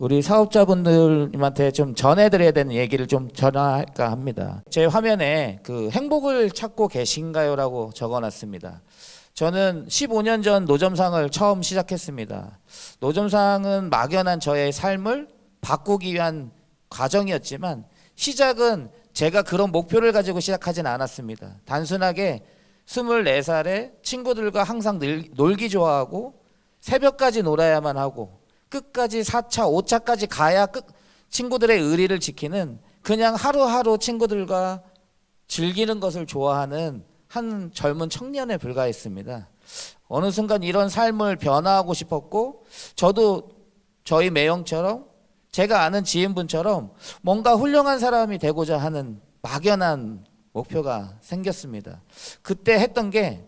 우리 사업자분들한테 좀 전해드려야 되는 얘기를 좀 전할까 합니다. 제 화면에 그 행복을 찾고 계신가요라고 적어놨습니다. 저는 15년 전 노점상을 처음 시작했습니다. 노점상은 막연한 저의 삶을 바꾸기 위한 과정이었지만 시작은 제가 그런 목표를 가지고 시작하진 않았습니다. 단순하게 24살에 친구들과 항상 놀기 좋아하고 새벽까지 놀아야만 하고 끝까지 4차, 5차까지 가야 친구들의 의리를 지키는 그냥 하루하루 친구들과 즐기는 것을 좋아하는 한 젊은 청년에 불과했습니다. 어느 순간 이런 삶을 변화하고 싶었고 저도 저희 매형처럼 제가 아는 지인분처럼 뭔가 훌륭한 사람이 되고자 하는 막연한 목표가 생겼습니다. 그때 했던 게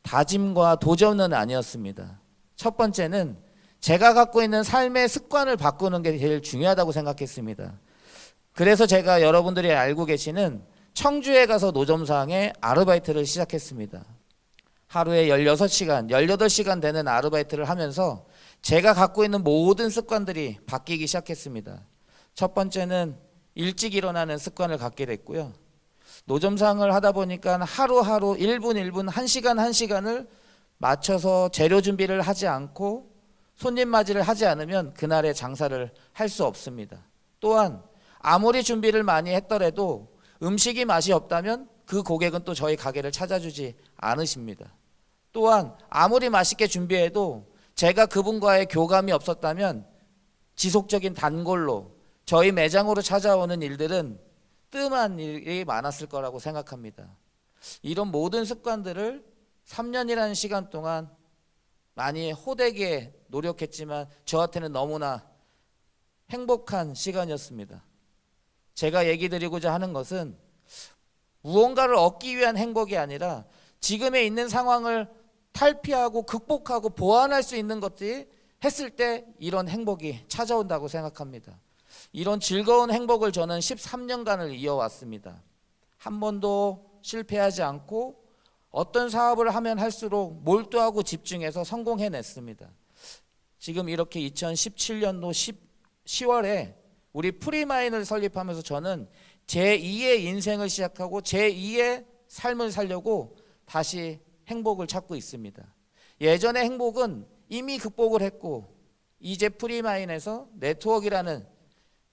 다짐과 도전은 아니었습니다. 첫 번째는 제가 갖고 있는 삶의 습관을 바꾸는 게 제일 중요하다고 생각했습니다. 그래서 제가 여러분들이 알고 계시는 청주에 가서 노점상에 아르바이트를 시작했습니다. 하루에 16시간, 18시간 되는 아르바이트를 하면서 제가 갖고 있는 모든 습관들이 바뀌기 시작했습니다. 첫 번째는 일찍 일어나는 습관을 갖게 됐고요. 노점상을 하다 보니까 하루하루 1분 1분, 1시간 1시간을 맞춰서 재료 준비를 하지 않고 손님 맞이를 하지 않으면 그날의 장사를 할 수 없습니다. 또한 아무리 준비를 많이 했더라도 음식이 맛이 없다면 그 고객은 또 저희 가게를 찾아주지 않으십니다. 또한 아무리 맛있게 준비해도 제가 그분과의 교감이 없었다면 지속적인 단골로 저희 매장으로 찾아오는 일들은 뜸한 일이 많았을 거라고 생각합니다. 이런 모든 습관들을 3년이라는 시간 동안 많이 호되게 노력했지만 저한테는 너무나 행복한 시간이었습니다. 제가 얘기 드리고자 하는 것은 무언가를 얻기 위한 행복이 아니라 지금에 있는 상황을 탈피하고 극복하고 보완할 수 있는 것들이 했을 때 이런 행복이 찾아온다고 생각합니다. 이런 즐거운 행복을 저는 13년간을 이어왔습니다. 한 번도 실패하지 않고 어떤 사업을 하면 할수록 몰두하고 집중해서 성공해냈습니다. 지금 이렇게 2017년도 10월에 우리 프리마인을 설립하면서 저는 제2의 인생을 시작하고 제2의 삶을 살려고 다시 행복을 찾고 있습니다. 예전의 행복은 이미 극복을 했고 이제 프리마인에서 네트워크라는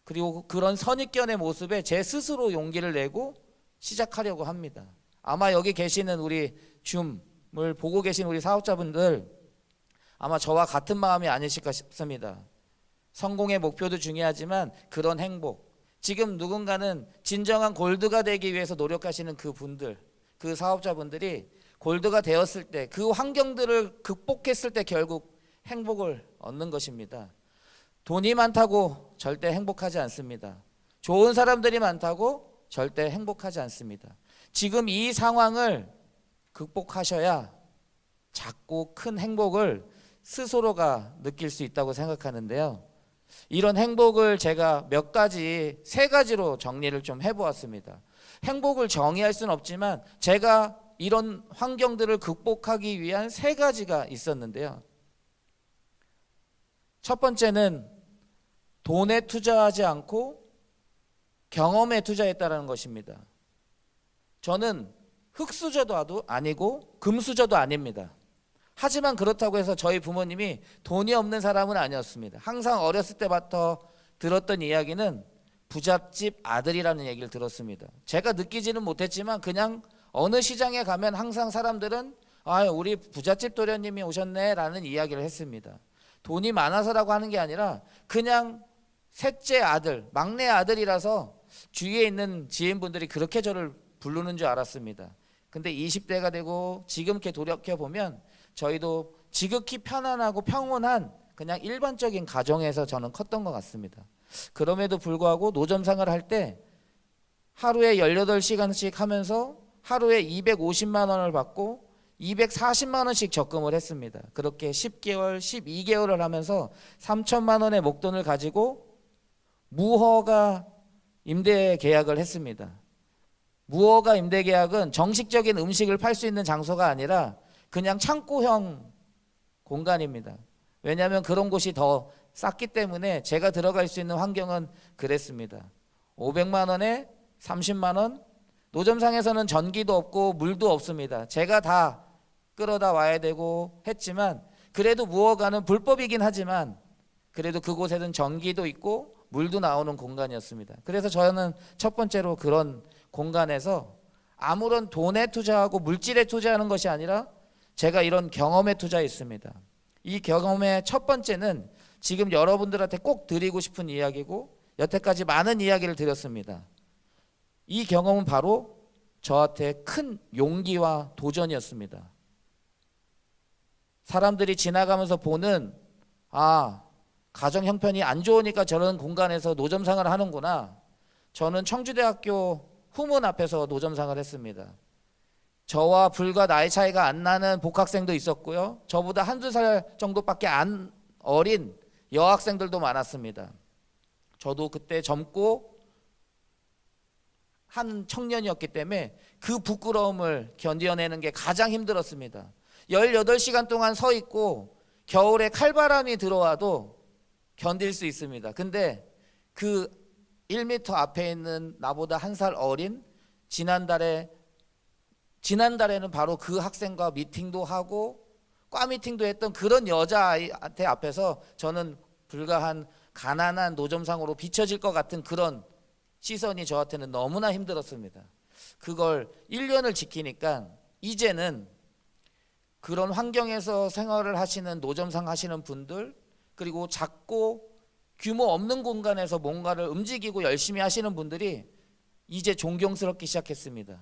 그리고 그런 선입견의 모습에 제 스스로 용기를 내고 시작하려고 합니다. 아마 여기 계시는 우리 줌을 보고 계신 우리 사업자분들 아마 저와 같은 마음이 아니실까 싶습니다. 성공의 목표도 중요하지만 그런 행복, 지금 누군가는 진정한 골드가 되기 위해서 노력하시는 그 분들, 그 사업자분들이 골드가 되었을 때 그 환경들을 극복했을 때 결국 행복을 얻는 것입니다. 돈이 많다고 절대 행복하지 않습니다. 좋은 사람들이 많다고 절대 행복하지 않습니다. 지금 이 상황을 극복하셔야 작고 큰 행복을 스스로가 느낄 수 있다고 생각하는데요. 이런 행복을 제가 세 가지로 정리를 좀 해보았습니다. 행복을 정의할 수는 없지만 제가 이런 환경들을 극복하기 위한 3가지가 있었는데요. 첫 번째는 돈에 투자하지 않고 경험에 투자했다는 것입니다. 저는 흙수저도 아니고 금수저도 아닙니다. 하지만 그렇다고 해서 저희 부모님이 돈이 없는 사람은 아니었습니다. 항상 어렸을 때부터 들었던 이야기는 부잣집 아들이라는 얘기를 들었습니다. 제가 느끼지는 못했지만 그냥 어느 시장에 가면 항상 사람들은 우리 부잣집 도련님이 오셨네 라는 이야기를 했습니다. 돈이 많아서라고 하는 게 아니라 그냥 셋째 아들, 막내 아들이라서 주위에 있는 지인분들이 그렇게 저를 부르는 줄 알았습니다. 근데 20대가 되고 지금 이렇게 돌이켜보면 저희도 지극히 편안하고 평온한 그냥 일반적인 가정에서 저는 컸던 것 같습니다. 그럼에도 불구하고 노점상을 할 때 하루에 18시간씩 하면서 하루에 250만 원을 받고 240만 원씩 적금을 했습니다. 그렇게 10개월, 12개월을 하면서 3천만 원의 목돈을 가지고 무허가 임대 계약을 했습니다. 무허가 임대 계약은 정식적인 음식을 팔 수 있는 장소가 아니라 그냥 창고형 공간입니다. 왜냐하면 그런 곳이 더 쌌기 때문에 제가 들어갈 수 있는 환경은 그랬습니다. 500만 원에 30만 원? 노점상에서는 전기도 없고 물도 없습니다. 제가 다 끌어다 와야 되고 했지만 그래도 무허가는 불법이긴 하지만 그래도 그곳에는 전기도 있고 물도 나오는 공간이었습니다. 그래서 저는 첫 번째로 그런 공간에서 아무런 돈에 투자하고 물질에 투자하는 것이 아니라 제가 이런 경험에 투자했습니다. 이 경험의 첫 번째는 지금 여러분들한테 꼭 드리고 싶은 이야기고 여태까지 많은 이야기를 드렸습니다. 이 경험은 바로 저한테 큰 용기와 도전이었습니다. 사람들이 지나가면서 보는 가정 형편이 안 좋으니까 저런 공간에서 노점상을 하는구나. 저는 청주대학교 후문 앞에서 노점상을 했습니다. 저와 불과 나이 차이가 안 나는 복학생도 있었고요. 저보다 한두 살 정도밖에 안 어린 여학생들도 많았습니다. 저도 그때 젊고 한 청년이었기 때문에 그 부끄러움을 견뎌내는 게 가장 힘들었습니다. 18시간 동안 서 있고 겨울에 칼바람이 들어와도 견딜 수 있습니다. 근데 그 1m 앞에 있는 나보다 한 살 어린 지난달에는 바로 그 학생과 미팅도 하고 과 미팅도 했던 그런 여자아이한테 앞에서 저는 불과 한 가난한 노점상으로 비춰질 것 같은 그런 시선이 저한테는 너무나 힘들었습니다. 그걸 1년을 지키니까 이제는 그런 환경에서 생활을 하시는 노점상 하시는 분들 그리고 작고 규모 없는 공간에서 뭔가를 움직이고 열심히 하시는 분들이 이제 존경스럽기 시작했습니다.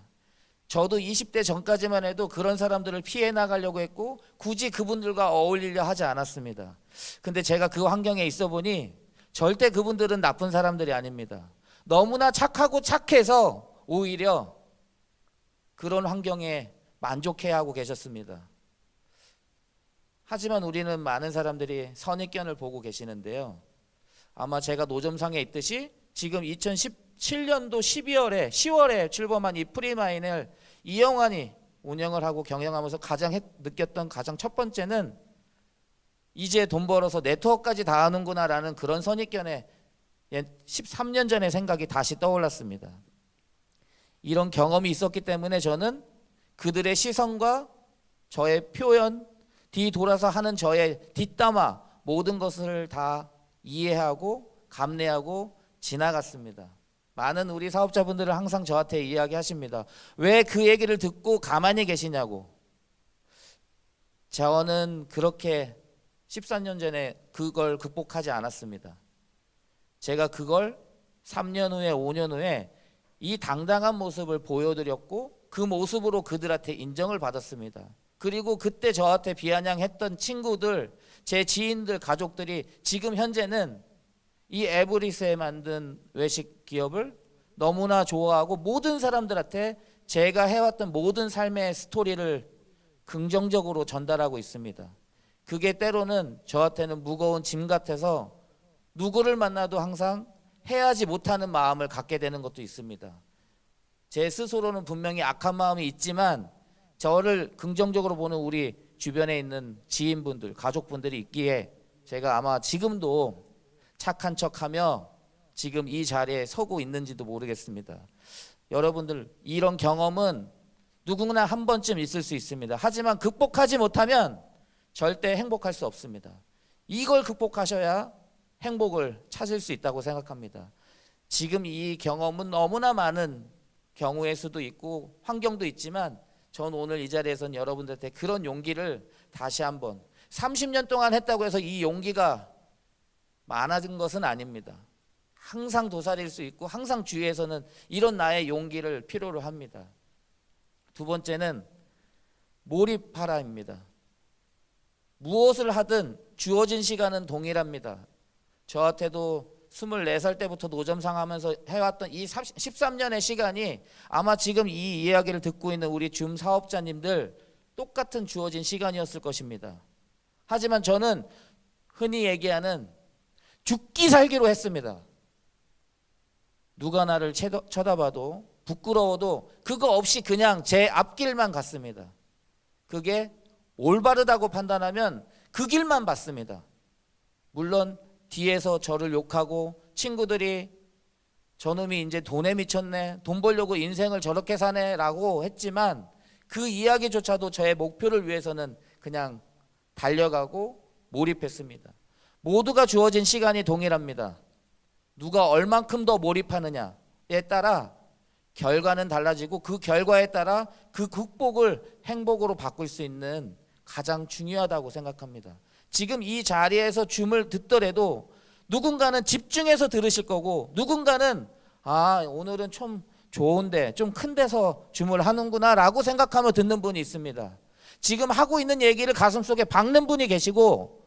저도 20대 전까지만 해도 그런 사람들을 피해 나가려고 했고 굳이 그분들과 어울리려 하지 않았습니다. 근데 제가 그 환경에 있어 보니 절대 그분들은 나쁜 사람들이 아닙니다. 너무나 착하고 착해서 오히려 그런 환경에 만족해하고 계셨습니다. 하지만 우리는 많은 사람들이 선입견을 보고 계시는데요. 아마 제가 노점상에 있듯이 지금 2017년도 10월에 출범한 이 프리마인을 이영환이 운영을 하고 경영하면서 가장 느꼈던 가장 첫 번째는 이제 돈 벌어서 네트워크까지 다 하는구나 라는 그런 선입견에 13년 전의 생각이 다시 떠올랐습니다. 이런 경험이 있었기 때문에 저는 그들의 시선과 저의 표현, 뒤돌아서 하는 저의 뒷담화 모든 것을 다 이해하고 감내하고 지나갔습니다. 많은 우리 사업자분들은 항상 저한테 이야기하십니다. 왜 그 얘기를 듣고 가만히 계시냐고. 저는 그렇게 14년 전에 그걸 극복하지 않았습니다. 제가 그걸 3년 후에 5년 후에 이 당당한 모습을 보여드렸고 그 모습으로 그들한테 인정을 받았습니다. 그리고 그때 저한테 비아냥했던 친구들, 제 지인들, 가족들이 지금 현재는 이 에브리스에 만든 외식 기업을 너무나 좋아하고 모든 사람들한테 제가 해왔던 모든 삶의 스토리를 긍정적으로 전달하고 있습니다. 그게 때로는 저한테는 무거운 짐 같아서 누구를 만나도 항상 해야지 못하는 마음을 갖게 되는 것도 있습니다. 제 스스로는 분명히 악한 마음이 있지만 저를 긍정적으로 보는 우리 주변에 있는 지인분들, 가족분들이 있기에 제가 아마 지금도 착한 척하며 지금 이 자리에 서고 있는지도 모르겠습니다. 여러분들 이런 경험은 누구나 한 번쯤 있을 수 있습니다. 하지만 극복하지 못하면 절대 행복할 수 없습니다. 이걸 극복하셔야 행복을 찾을 수 있다고 생각합니다. 지금 이 경험은 너무나 많은 경우의 수도 있고 환경도 있지만 전 오늘 이 자리에서는 여러분들한테 그런 용기를 다시 한번 30년 동안 했다고 해서 이 용기가 많아진 것은 아닙니다. 항상 도사릴 수 있고 항상 주위에서는 이런 나의 용기를 필요로 합니다. 두 번째는 몰입하라입니다. 무엇을 하든 주어진 시간은 동일합니다. 저한테도 24살 때부터 노점상 하면서 해왔던 이 13년의 시간이 아마 지금 이 이야기를 듣고 있는 우리 줌 사업자님들 똑같은 주어진 시간이었을 것입니다. 하지만 저는 흔히 얘기하는 죽기 살기로 했습니다. 누가 나를 쳐다봐도 부끄러워도 그거 없이 그냥 제 앞길만 갔습니다. 그게 올바르다고 판단하면 그 길만 봤습니다. 물론 뒤에서 저를 욕하고 친구들이 저놈이 이제 돈에 미쳤네, 돈 벌려고 인생을 저렇게 사네 라고 했지만 그 이야기조차도 저의 목표를 위해서는 그냥 달려가고 몰입했습니다. 모두가 주어진 시간이 동일합니다. 누가 얼만큼 더 몰입하느냐에 따라 결과는 달라지고 그 결과에 따라 그 극복을 행복으로 바꿀 수 있는 가장 중요하다고 생각합니다. 지금 이 자리에서 줌을 듣더라도 누군가는 집중해서 들으실 거고 누군가는 오늘은 좀 좋은데 좀 큰 데서 줌을 하는구나 라고 생각하며 듣는 분이 있습니다. 지금 하고 있는 얘기를 가슴속에 박는 분이 계시고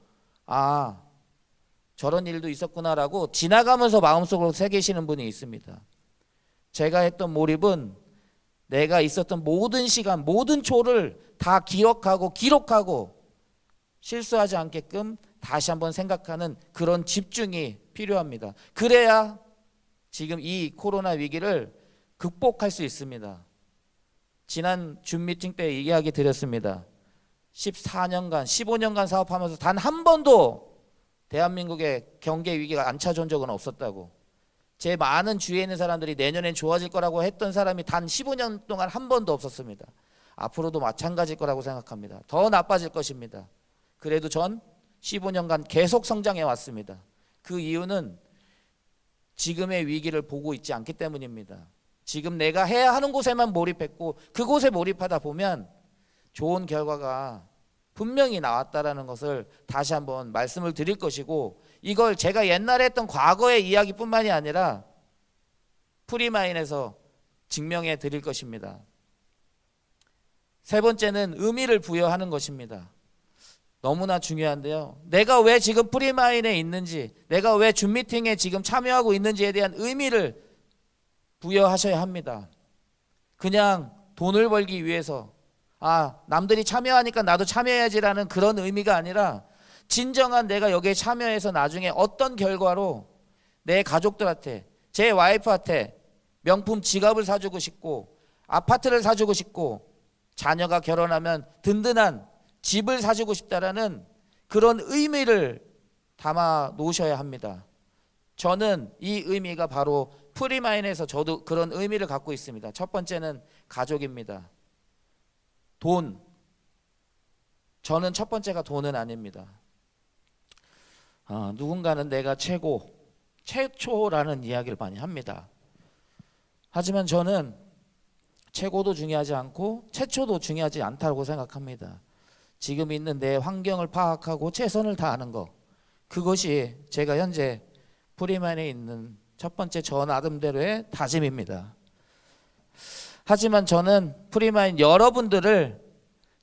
저런 일도 있었구나 라고 지나가면서 마음속으로 새기시는 분이 있습니다. 제가 했던 몰입은 내가 있었던 모든 시간, 모든 초를 다 기록하고 실수하지 않게끔 다시 한번 생각하는 그런 집중이 필요합니다. 그래야 지금 이 코로나 위기를 극복할 수 있습니다. 지난 줌 미팅 때 이야기 드렸습니다. 14년간, 15년간 사업하면서 단 한 번도 대한민국의 경제 위기가 안 찾아온 적은 없었다고. 제 많은 주위에 있는 사람들이 내년엔 좋아질 거라고 했던 사람이 단 15년 동안 한 번도 없었습니다. 앞으로도 마찬가지일 거라고 생각합니다. 더 나빠질 것입니다. 그래도 전 15년간 계속 성장해 왔습니다. 그 이유는 지금의 위기를 보고 있지 않기 때문입니다. 지금 내가 해야 하는 곳에만 몰입했고 그곳에 몰입하다 보면 좋은 결과가 분명히 나왔다라는 것을 다시 한번 말씀을 드릴 것이고, 이걸 제가 옛날에 했던 과거의 이야기뿐만이 아니라 프리마인에서 증명해 드릴 것입니다. 세 번째는 의미를 부여하는 것입니다. 너무나 중요한데요. 내가 왜 지금 프리마인에 있는지, 내가 왜 줌 미팅에 지금 참여하고 있는지에 대한 의미를 부여하셔야 합니다. 그냥 돈을 벌기 위해서 남들이 참여하니까 나도 참여해야지라는 그런 의미가 아니라 진정한 내가 여기에 참여해서 나중에 어떤 결과로 내 가족들한테, 제 와이프한테 명품 지갑을 사주고 싶고 아파트를 사주고 싶고 자녀가 결혼하면 든든한 집을 사주고 싶다라는 그런 의미를 담아 놓으셔야 합니다. 저는 이 의미가 바로 프리마인에서 저도 그런 의미를 갖고 있습니다. 첫 번째는 가족입니다. 돈. 저는 첫 번째가 돈은 아닙니다. 누군가는 내가 최초라는 이야기를 많이 합니다. 하지만 저는 최고도 중요하지 않고 최초도 중요하지 않다고 생각합니다. 지금 있는 내 환경을 파악하고 최선을 다하는 것, 그것이 제가 현재 프리마인에 있는 첫 번째 저 나름대로의 다짐입니다. 하지만 저는 프리마인 여러분들을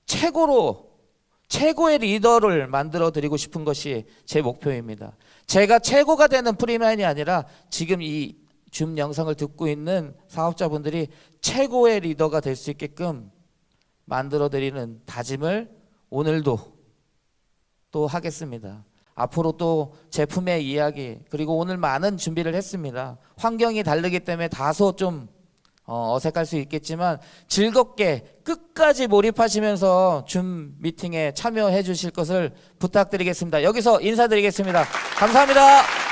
최고의 리더를 만들어 드리고 싶은 것이 제 목표입니다. 제가 최고가 되는 프리마인이 아니라 지금 이 줌 영상을 듣고 있는 사업자분들이 최고의 리더가 될 수 있게끔 만들어 드리는 다짐을 오늘도 또 하겠습니다. 앞으로 또 제품의 이야기, 그리고 오늘 많은 준비를 했습니다. 환경이 다르기 때문에 다소 좀 어색할 수 있겠지만 즐겁게 끝까지 몰입하시면서 줌 미팅에 참여해 주실 것을 부탁드리겠습니다. 여기서 인사드리겠습니다. 감사합니다.